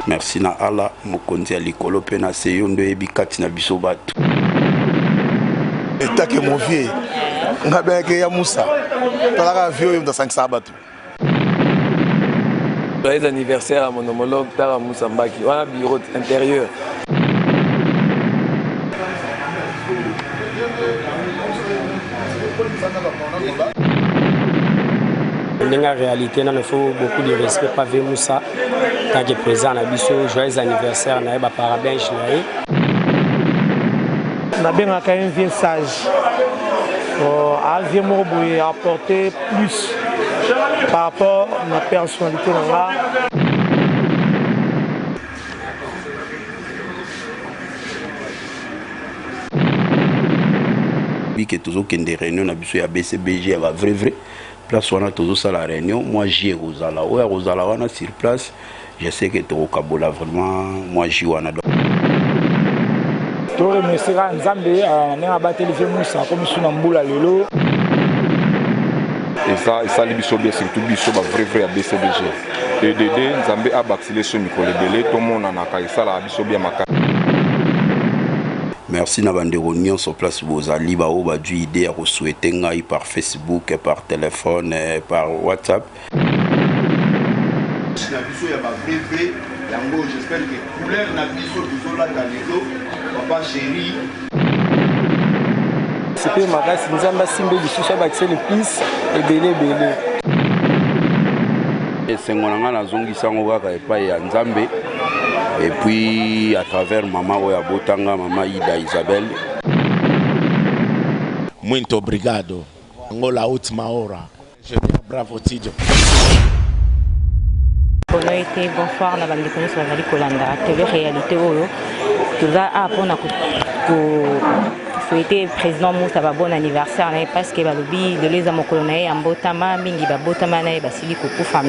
Merci na ala mokonzi ya likolo pe na seyo ndo yebi kati na biso bato. Eta ke mon vieux ngabe ke ya Moussa talaka vieux yo ndasangisa bato. Joyeux anniversaire à mon homologue Tara Moussa Mbaki, on a bureau intérieur. Dans la réalité, il faut beaucoup de respect pour Vieux Moussa. Tant que président à Bisso, joyeux anniversaire, on a parabéns. On a bien un vieux sage. Un vieux mot pour apporter plus par rapport à ma personnalité. Que toujours qu'il y a des réunions à BCBG, à vrai place on a toujours ça la réunion. Moi j'y ai Rosala, ouais Rosala on a sur place. Je sais que tu au Kabola vraiment. Moi j'y wana. Tu remercie Nzambe na ba télévision Moussa comme sur Namboula lelo. Et ça les biso bien surtout biso ba vrai à BCBG. Et Dédé Nzambe a baxilé sur Nicole Belé tout le monde en a ka ça la biso bien maka. Merci na bande réunion sur place bozali ba o ba du idée à souhaiter ngai par Facebook, par téléphone, par WhatsApp. Na biso ya ba vrai yango j'espère que couleur na biso biso la kalelo papa chéri. C'était magasi Nzamba simbe biso ba accès le plus et belé. Et c'est ngona na zongisa ngo kaka epai ya Nzambe. Et puis à travers maman Oya Botanga, maman Ida Isabelle. Muito obrigado. Angola última hora. Bravo Tidio. Bonne été, bonsoir, na bandi kono sur la Kolanda. Télé réalité oyo. Tout ça a pour souhaiter président Moussa ba bon anniversaire parce que ba lobi de les amokolonae ambotama mingi ba botama na ba sili ko kufa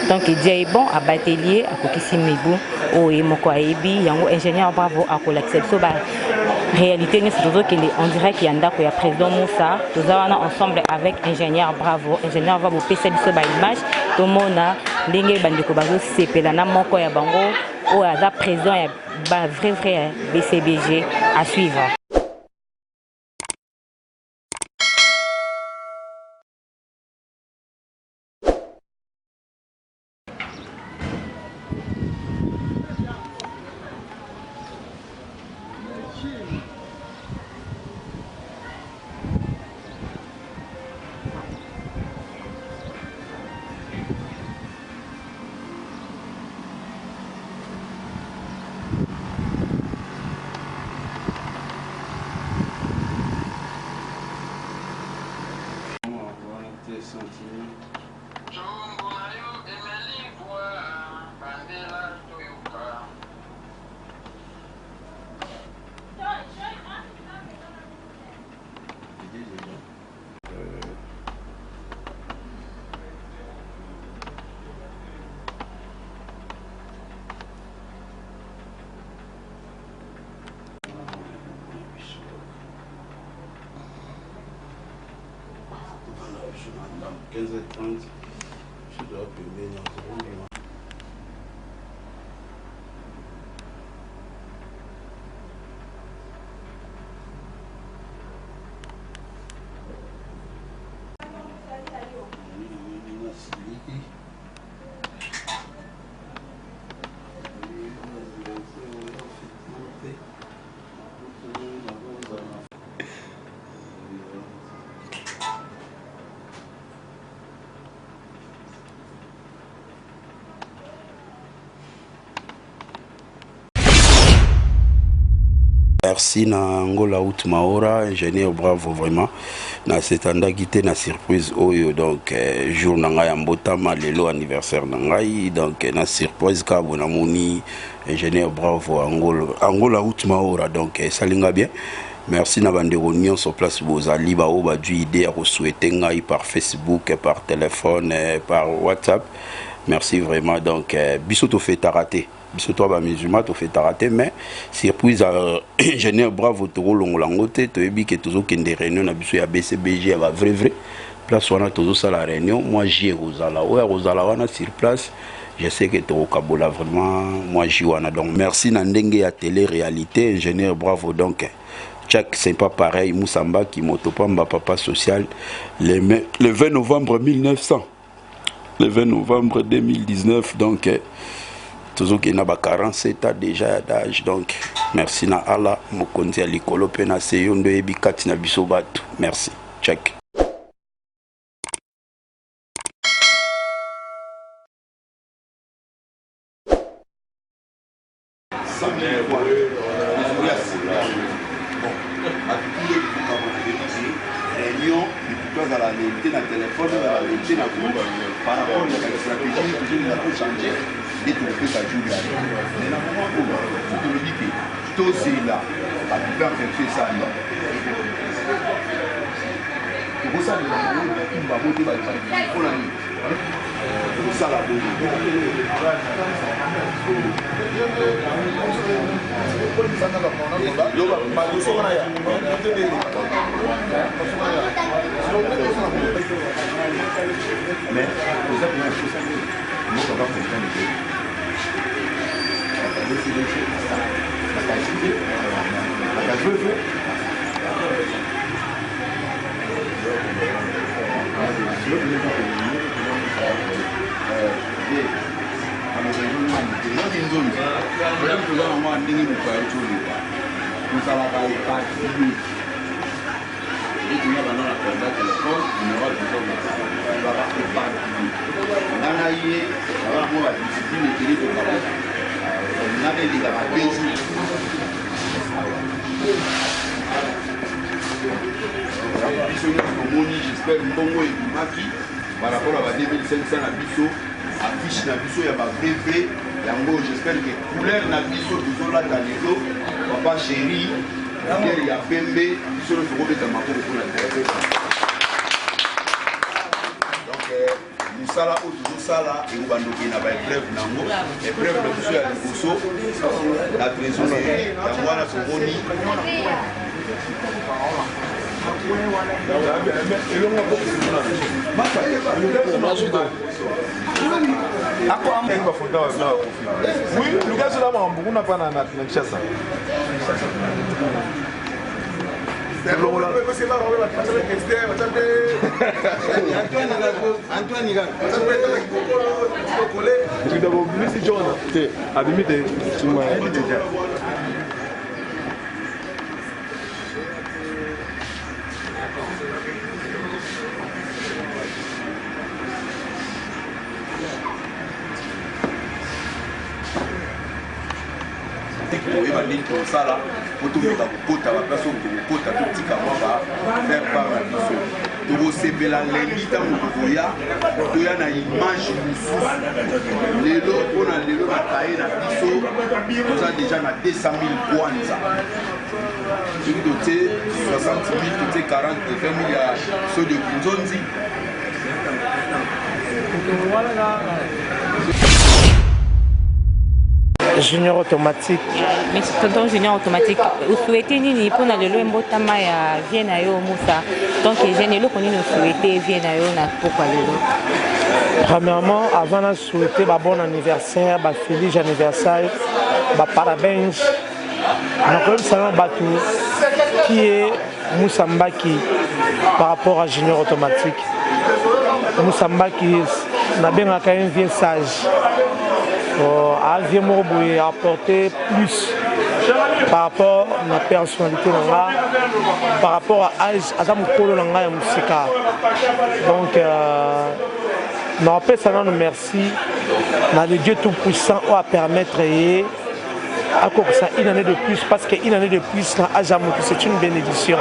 donc il dit bon à batelier à kokisi mibu o e moko ayebi yango ingénieur bravo a ko l'accepter ba réalité ni c'est toujours qu'il on dirait qu'il y a ndako ya président Moussa tous wana ensemble avec ingénieur bravo ingénieur va vous pesa biso ba image to mona ndenge bandiko bazo sepela na moko ya bango o aza président ya ba vrai BCBG à suivre. Je dois payer dans Merci na Angola Outmaora, ingénieur bravo vraiment. Na setanda guité na surprise oyo donc jour na ngai mbotama lelo anniversaire na ngai donc na surprise ka bona moni ingénieur bravo Angola Outmaora donc salinga bien. Merci na bande réunion sur place bozali ba o ba du idée à souhaiter ngai par Facebook, par téléphone, par WhatsApp. Merci vraiment donc biso to fait rater. Biso ba musulman to fait rater mais surprise ingénieur bravo to longolangote to ebi que toujours kende réunion na biso ya BCBG va vrai place on a toujours ça la réunion moi j'y Rosala ouais Rosala wana sur place Je sais que tu Kabola vraiment, moi j'y wana. Donc merci Nandenge à télé-réalité, ingénieur bravo. Donc, Tchak, c'est pas pareil, Moussamba qui motopamba papa social le 20 novembre 1900. Le 20 novembre 2019, donc, toujours qu'il n'a pas 47 ans déjà d'âge. Donc, merci na Allah, Mokonzi Alikolo Pena Seyondo Ebikati na Bisobatu. Merci. Tchak. Réunion, à la réalité, dans le téléphone, à la réalité, dans le groupe, par rapport à la stratégie, toujours il a pu changer et tout le fait ça joue là. Mais dans le moment où, il faut me dire que tout c'est là, à tout faire ça là. Pour ça, il va voter, il va faire pour ça la bonne. Mais vous avez une chose, nous on va faire j'espère Mbongo et Maki par rapport à 2500 à Bisso, affiche na Bisso, il y a ma vrai yango, j'espère que couleur na Bisso, toujours là dans les eaux, papa chéri, il y a Pembe, Bisso le ferro de Tamako pour la terre. Donc, nous sommes là, toujours ça là, et nous allons nous faire épreuve nango, épreuve de Bisso à Bisso, la trésorerie, la moine à Soroni. Oui, le gars, c'est là, on n'a pas de chasse. Ça là, pour tout le monde, la personne qui a tout petit faire part à Bisso. Pour recevoir la lélite, il y a une image de les lots, on a les lots à tailler à Bisso, nous avons déjà 200 000 points. J'ai doté 60 000, doté 40, 20 000, il y a ceux de Kunzonzi. Junior automatique. Mais tonton junior automatique, vous souhaitez nini pour na lelo mbotama ya vienne ayo Moussa. Donc jeune lelo koni nous souhaiter vienne ayo na pourquoi lelo. Premièrement, avant de souhaiter un bon anniversaire, un feliz anniversaire, un parabéns. Nous salon Batou qui est Moussa Mbaki par rapport à junior automatique. Moussa Mbaki n'a bien un vieux sage. A apporter plus par rapport à ma personnalité, par rapport à l'âge, à la musique. Donc, nous appelons merci à Dieu Tout-Puissant qui a permettre une année de plus, parce qu'une année de plus, c'est une bénédiction.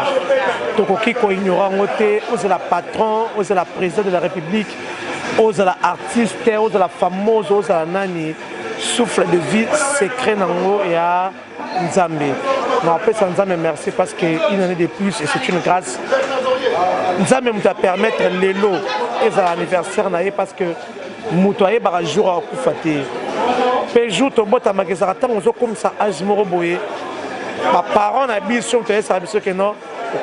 Donc, on la patron, on la présidente de la République, on la artiste, on la fameuse, on la nani. Souffle de vie secret nango et à Nzambe. On appelle ça Nzambe merci parce qu'une année de plus et c'est une grâce. Nzambe nous permettre les lots et l'anniversaire parce que mutoye bara jour à kufate. Pe jour to bota magazara tant on comme ça âge moroboye. Ma parents na biso to ça biso que non.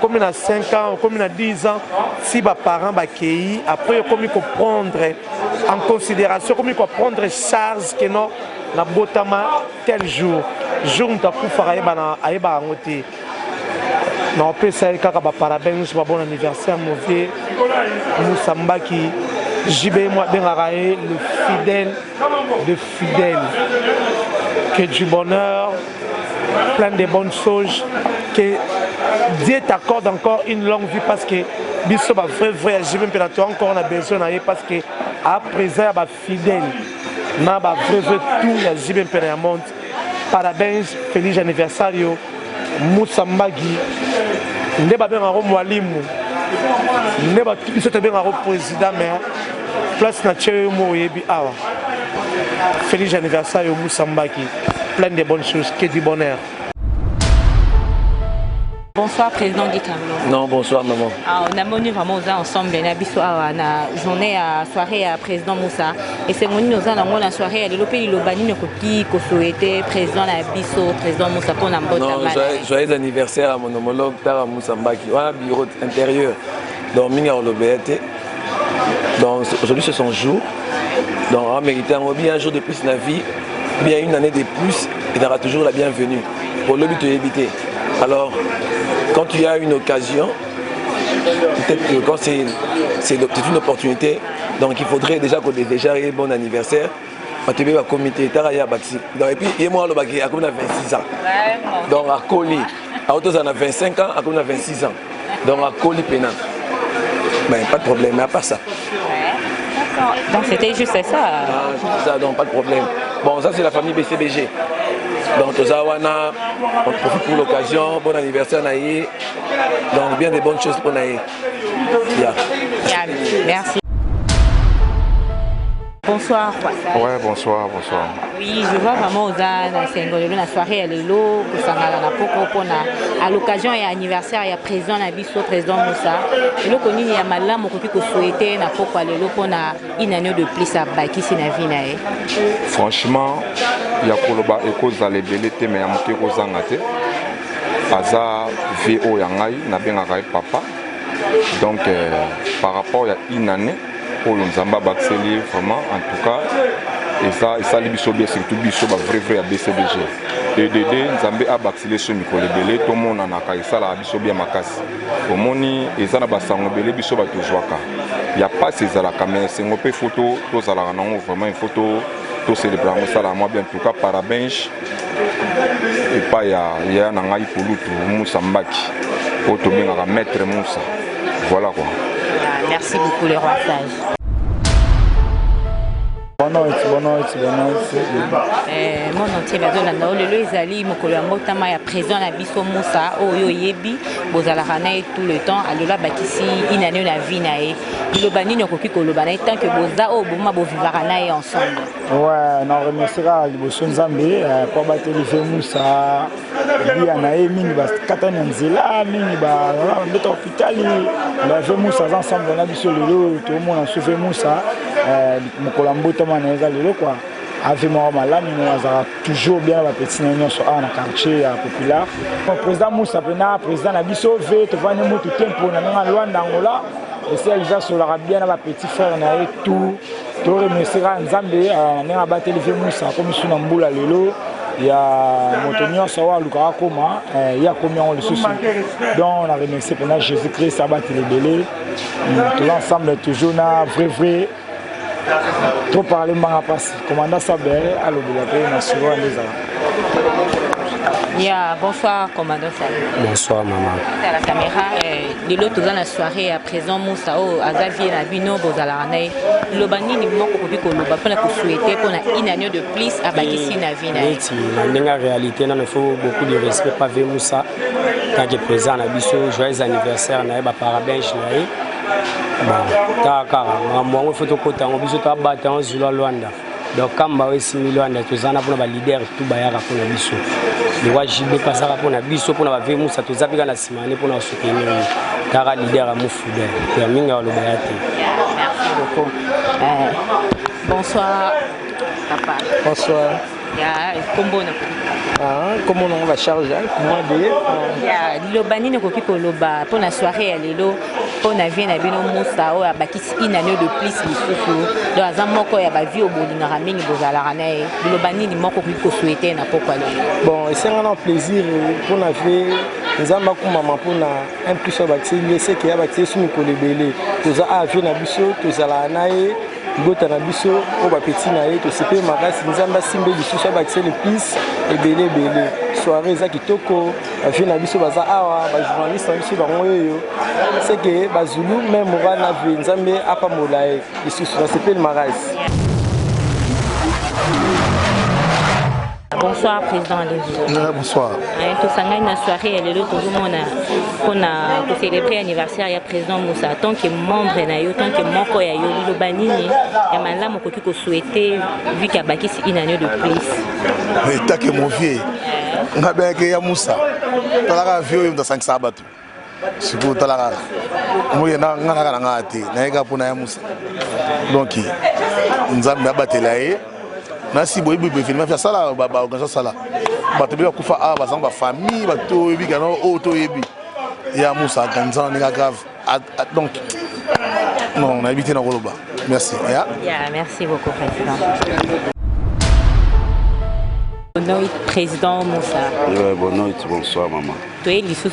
Comme il a 5 ans, comme il a 10 ans, si mes parents sont accueillis, après ils ont comprendre en considération, comme il faut prendre charge que non, na botama tel jour. Jour nous avons fait aïba angoté. Non, on peut savoir que parabéns, bon anniversaire, mauvais. Moussa Mbaki, JB moi Bengarae, le fidèle de fidèles. Que du bonheur, plein de bonnes choses. Que Dieu t'accorde encore une longue vie parce que biso ba vrai JB Impérateur encore on a besoin d'aller parce que à présent ba fidèle. Na ba vrai tout ya JB Impérateur monte. Parabéns, feliz anniversario. Moussa Mbaki. Ndeba Bengaro mwalimu. Ndeba biso te Bengaro président mais place na tcheo mo yebi awa. Feliz anniversario Moussa Mbaki. Plein de bonnes choses, que du bonheur. Bonsoir président du Cameroun. Non, bonsoir maman. On a monu vraiment ensemble na journée à soirée à président Moussa et c'est monu nous allons la soirée à l'opé lobani ne copie ko souhaité président na biso président Moussa pour na mbota. Non, joyeux anniversaire à mon homologue Tara Moussa Mbaki. On a bureau intérieur donc minga olobete. Donc aujourd'hui c'est son jour. Donc on a mérité un jour de plus dans la vie, bien une année de plus, il aura toujours la bienvenue pour le but de éviter. Alors, quand tu as une occasion, peut-être que quand c'est une opportunité, donc il faudrait déjà qu'on ait déjà un bon anniversaire. On te met au comité, et puis, et moi, on a 26 ans. Donc, à Coli, à Autos, on a 25 ans, on a 26 ans. Donc, à Coli, pénal. Mais pas de problème, mais à part ça. Donc, c'était juste ça. Ah, ça, donc pas de problème. Bon, ça, c'est la famille BCBG. Donc, Tozawana, on profite pour l'occasion. Bon anniversaire, Naïe. Donc, bien des bonnes choses pour Naïe. Yeah. Merci. Bonsoir. Ouais, bonsoir. Oui, je vois vraiment aux la soirée à l'élo, à l'occasion et anniversaire, il y a président Nabiso, président Moussa. Et le connu, il y a malin, mon copie que souhaité, n'a pas quoi l'élo, qu'on a une année de plus à Baki, c'est la vie. Franchement, il y a Koloba et cause à l'ébélé, mais il y a monté aux angate. Aza VO Yangai, n'a bien arrêté papa. Donc, par rapport à une année, pour le Nzamba Baxeli, vraiment, en tout cas, et ça, les biso bien, surtout biso, vrai à BCBG. Et Dédé, Nzambé a Baxeli sur Mikolebele, tout le monde en a caillé ça, la biso bien makas. Au moni, et ça n'a pas sangbélé, biso va tout jouer. Il n'y a pas ces alaka, mais c'est une photo, tous à la ranon, vraiment une photo, tous célébrer ça, la moi bien, en tout cas, parabench. Et pas, il y a un angaï pour l'autre, Moussa Mbaki, pour tout bien, maître Moussa. Voilà quoi. Merci beaucoup les rois sages. Bonne nuit. Mon entier bazolanda le ezali mokolo ya mbotama ya président na biso Moussa oyo yebi bozalaka na tout le temps alola bakisi une année na vie na ye liloba nini okoki koloba na tant que boza oyo boma bovivaka na ye ensemble. Ouais, na remerciera liboso Nzambe po batelive Moussa bia na ye mingi bakata na nzela mingi bambeta hôpitali bave Moussa ensemble na biso lelo tomona sauve Moussa mokolo ya mbotama na eza lelo quoi. Avec moi, toujours bien la petite union sur un quartier populaire. Le président Moussa Pena, président Nabiso, veut te voir tout tempo dans la loi d'Angola. Et c'est déjà sur la bien la petit frère na tout. Tu remercier Nzambe na battre le Moussa comme sur Namboula lelo. Il y a Motonio Sawa Lukara Koma, il y a combien on le soucie. Donc on a remercié Pena Jésus-Christ, ça battre les bélés. Tout l'ensemble toujours na vrai. Trop parler manga passe. Commandant Sabere, à l'obligatoire national des Yeah, bonsoir commandant Sabere. Bonsoir maman. À la caméra, l'autre dans la soirée à présent Moussa o Azavier na bino bozalane. Lobani ni moko kopi ko loba pour la souhaiter pour une année de plus à Bakisi na vie na. Oui, en réalité, il faut beaucoup de respect pour Moussa. Tant que président na biso, joyeux anniversaire na ba parabéns na. Bon, takara, moi on photo côté on biso ta battre en Zulu Luanda. Donc kamba wesi Luanda tozana pour na leader tout bayaka pour na biso. Le roi JB passera pour na biso pour na vemu ça tozapika na simane pour na soutenir. Tara leader à Moufoudé. Pour minga lo bayate. Merci beaucoup. Bonsoir papa. Bonsoir. Ya kombo na comment on va charger moi de ya lobani ne kopi ko loba pour la soirée à lelo pour na vie na bino Moussa o abakisi une année de plus lisusu donc aza moko ya ba vie obolingaka mingi bozalaka na ye liloba nini moko ko souhaiter na pokwa lelo bon esengana plaisir pour na vie nzamba kumama mpona un plus abakisi ye seke abakisi su mikolo ebele toza avie na biso tozalaka na ye libota na biso oyo bapeti na ye tosepe makasi nzambe asimbe lisusu abakisi le plus ebele ebele soirée eza kitoko bavie na biso baza awa bajournaliste na biso bango oyo seke bazulu meme oka na vie nzambe apambola ye lisusu nasepeli makasi. Bonsoir, Président Lévi. Bonsoir. Tout ça, une soirée, elle est là, tout le monde pour célébrer l'anniversaire, il y a Président Moussa. Tant que membre, tant que membre, il y a eu le banini, il y a maintenant mon côté qu'on souhaitait, vu qu'il y a bâti une année de plus. Tant que mon vieux, on a bien qu'il y a Moussa. Tu as vu, il y a 5 sabbats. Si vous avez vu, il y a Moussa. Donc, nous avons battu là. Nasi boy boy film faire ça là ba organiser ça là bato bi kufa a ba zamba famille bato bi kana auto yebi ya Moussa ganza ni grave donc non on a évité na koloba merci ya merci beaucoup président. Bonjour président Moussa. Bonsoir maman. Tu es l'issue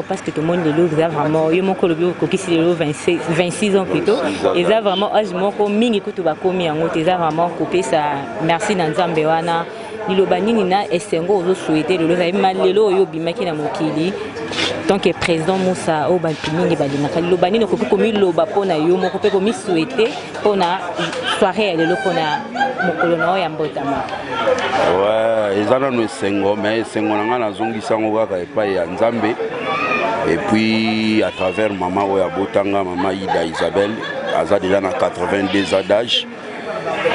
parce que tout le monde est vraiment, il y a mon collègue qui est 26 ans plus tôt. Ils ont vraiment, je m'en commis, écoute, tu vas commis en haut, ils ont vraiment coupé ça. Merci Nanzambewana. Nilobani nina esengo ozo souhaiter le loza mal lelo yo bimaki na mokili. Tant que président Moussa o bantumingi balinaka lobani no kopi komi loba pona yo moko pe komi souhaiter pona soirée lelo pona mokolo na ya mbotama. Ouais, ezana no esengo mais esengo nanga na zongisa ngo kaka epai ya Nzambe et puis à travers maman oya botanga maman Ida Isabelle aza déjà na 82 ans d'âge.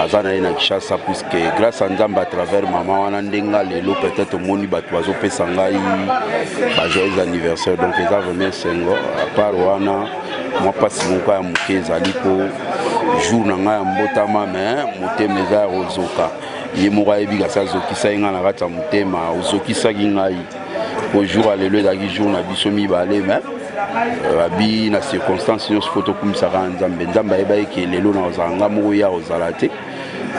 Azana ina Kishasa puisque grâce à Nzamba à travers maman wana ndenga lelo peut-être moni bato bazo pesa ngai ba joyeux anniversaire donc les a vraiment sengo à part wana moi passe mon ka muke zali po jour na ngai mbotama mais motema za ozoka ye mora ebiga sa zokisa inga na kata motema ozokisa ngai au jour lelo dagi jour na biso mi balé mais abi na circonstance nyos photo comme ça Nzambe Nzamba eba ke lelo na ozanga mo ya ozalate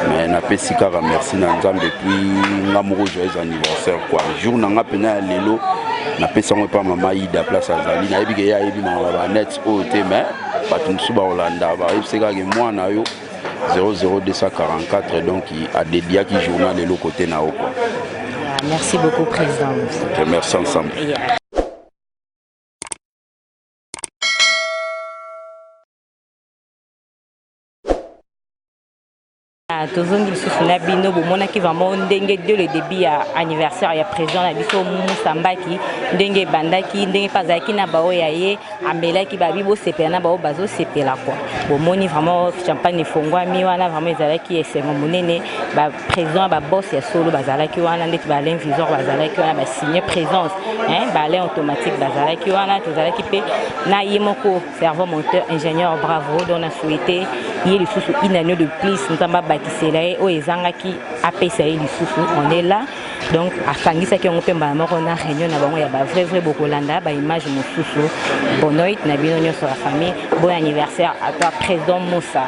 mais na pesi kaka merci na Nzambe puis nga moko joyeux anniversaire quoi jour na nga pena lelo na pesa mo pa mama Ida place azali na ebi ya ebi ma ba net o te mais batu msuba Holanda ba ebseka ke mwana yo 00244 donc a dédié qui journal lelo côté na o quoi. Merci beaucoup président. Okay, merci ensemble. Tozongi lisusu na bino bomonaki vraiment ndenge dès le début ya anniversaire ya président na biso Moussa Mbaki ndenge bandaki ndenge pazaki na bao ya ye ambelaki babi bo sepela na bao bazo sepela quoi bomoni vraiment champagne fongwami wana vraiment ezalaki esengo monene ba président ba boss ya solo bazalaki wana ndeti ba l'invisor bazalaki wana ba signer présence ba aller automatique bazalaki wana tozalaki pe na yemoko serveur monteur ingénieur bravo donc a souhaité il lisusu une année de plus ntamba bakisela o ezangaki apesa lisusu on est là donc afangisa ki on pemba moko na réunion na bango ya ba vrai bokolanda ba image mosusu bonoit na bino nyoso la famille bon anniversaire à toi président Moussa.